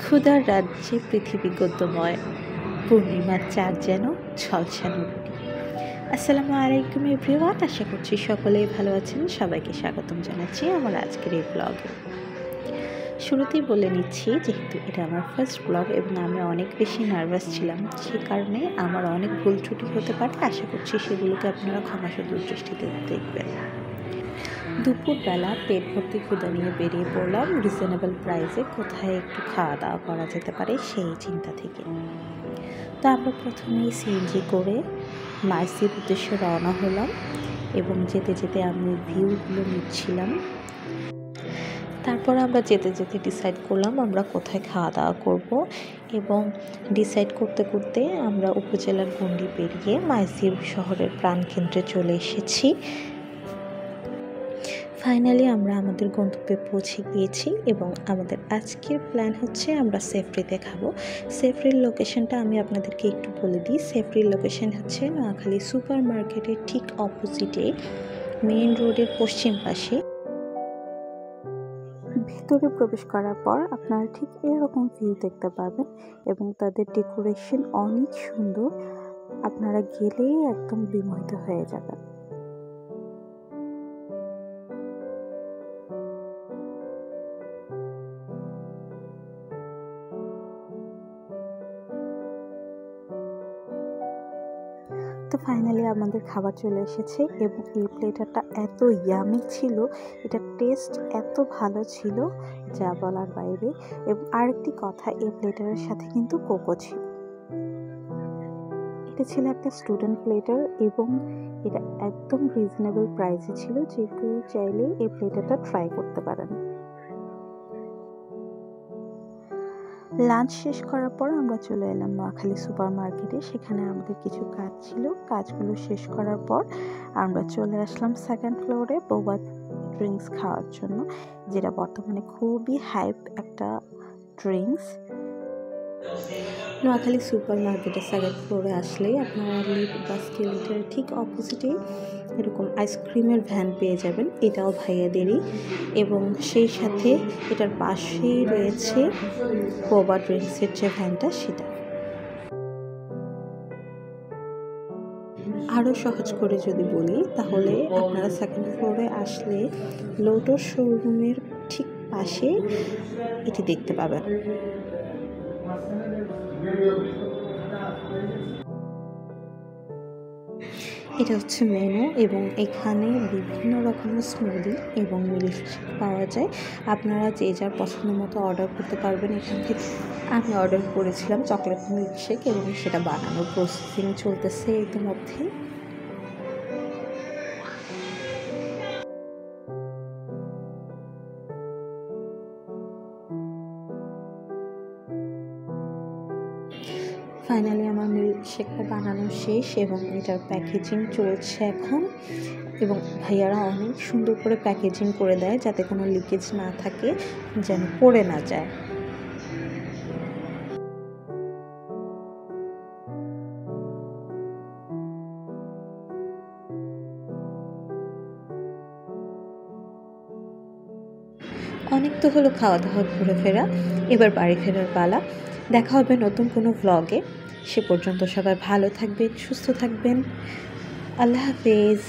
ক্ষুধার রাজ্যে পৃথিবী গদ্যময়, পূর্ণিমার চাঁদ যেন ঝলসানো রুটি। আসসালামু আলাইকুম এভরিওয়ান, আশা করছি সকলেই ভালো আছেন। সবাইকে স্বাগতম জানাচ্ছি আমার আজকের এই ব্লগে। শুরুতেই বলে নিচ্ছি, যেহেতু এটা আমার ফার্স্ট ব্লগ এবং আমি অনেক বেশি নার্ভাস ছিলাম, সে কারণে আমার অনেক ভুল ত্রুটি হতে পারে। আশা করছি সেগুলোকে আপনারা ক্ষমাসুন্দর দৃষ্টিতে দেখবেন। দুপুরবেলা পেট ভর্তি ক্ষুধা নিয়ে বেরিয়ে পড়লাম রিজনেবল প্রাইসে কোথায় একটু খাওয়া দাওয়া করা যেতে পারে সেই চিন্তা থেকে। তো আমরা প্রথমেই সিএনজি করে মাইসির উদ্দেশ্যে রওনা হলাম এবং যেতে যেতে আমি ভিউগুলো নিচ্ছিলাম। তারপর আমরা যেতে যেতে ডিসাইড করলাম আমরা কোথায় খাওয়া দাওয়া করব, এবং ডিসাইড করতে করতে আমরা উপজেলার গণ্ডি পেরিয়ে মাইসির শহরের প্রাণকেন্দ্রে চলে এসেছি। ফাইনালি আমরা আমাদের গন্তব্যে পৌঁছে গিয়েছি এবং আমাদের আজকের প্ল্যান হচ্ছে আমরা সেফরিতে খাবো। সেফরির লোকেশনটা আমি আপনাদেরকে একটু বলে দিই। সেফরির লোকেশন হচ্ছে নোয়াখালী সুপার মার্কেটের ঠিক অপোজিটে, মেইন রোডের পশ্চিম পাশে। ভেতরে প্রবেশ করার পর আপনারা ঠিক এরকম ভিউ দেখতে পাবেন এবং তাদের ডেকোরেশন অনেক সুন্দর। আপনারা গেলেই একদম বিমোহিত হয়ে যাবেন। তো ফাইনালি আমাদের খাবার চলে এসেছে এবং এই প্লেটারটা এত ইয়ামি ছিল, এটা টেস্ট এত ভালো ছিল যা বলার বাইরে। এবং আরেকটি কথা, এই প্লেটারের সাথে কিন্তু কোকো ছিল। এটা ছিল একটা স্টুডেন্ট প্লেটার এবং এটা একদম রিজনেবল প্রাইসে ছিল, যে কেউ চাইলে এই প্লেটারটা ট্রাই করতে পারেন। লাঞ্চ শেষ করার পর আমরা চলে এলাম নোয়াখালী সুপার মার্কেটে। সেখানে আমাদের কিছু কাজ ছিল, কাজগুলো শেষ করার পর আমরা চলে আসলাম সেকেন্ড ফ্লোরে বোবা ড্রিঙ্কস খাওয়ার জন্য, যেটা বর্তমানে খুবই হাইপ একটা ড্রিঙ্কস। নোয়াখালী সুপার মার্কেটের সেকেন্ড ফ্লোরে আসলেই আপনারা লিফট বা স্কেলেটার ঠিক অপোজিটে এরকম আইসক্রিমের ভ্যান পেয়ে যাবেন, এটাও ভাইয়াদেরই। এবং সেই সাথে এটার পাশেই রয়েছে বোবা ড্রিঙ্কসের যে ভ্যানটা, সেটা। আরও সহজ করে যদি বলি, তাহলে আপনারা সেকেন্ড ফ্লোরে আসলে লোটোস শোরুমের ঠিক পাশে এটি দেখতে পাবেন। এটা হচ্ছে মেনু এবং এখানে বিভিন্ন রকমের স্মুদি এবং মিল্কশেক পাওয়া যায়। আপনারা যে যার পছন্দ মতো অর্ডার করতে পারবেন এখান থেকে। আমি অর্ডার করেছিলাম চকলেট মিল্কশেক এবং সেটা বানানোর প্রসেসিং চলতেছে ইতিমধ্যে। ফাইনালি আমার মিল্কশেকটা বানানো শেষ এবং এটার প্যাকেজিং চলছে এখন। এবং ভাইয়ারা অনেক সুন্দর করে প্যাকেজিং করে দেয় যাতে কোনো লিকেজ না থাকে, যেন পড়ে না যায়। অনেক তো হলো খাওয়া দাওয়া ঘুরে ফেরা, এবার বাড়ি ফেরার পালা। দেখা হবে নতুন কোনো ভ্লগে। সে পর্যন্ত সবাই ভালো থাকবেন, সুস্থ থাকবেন। আল্লাহ হাফেজ।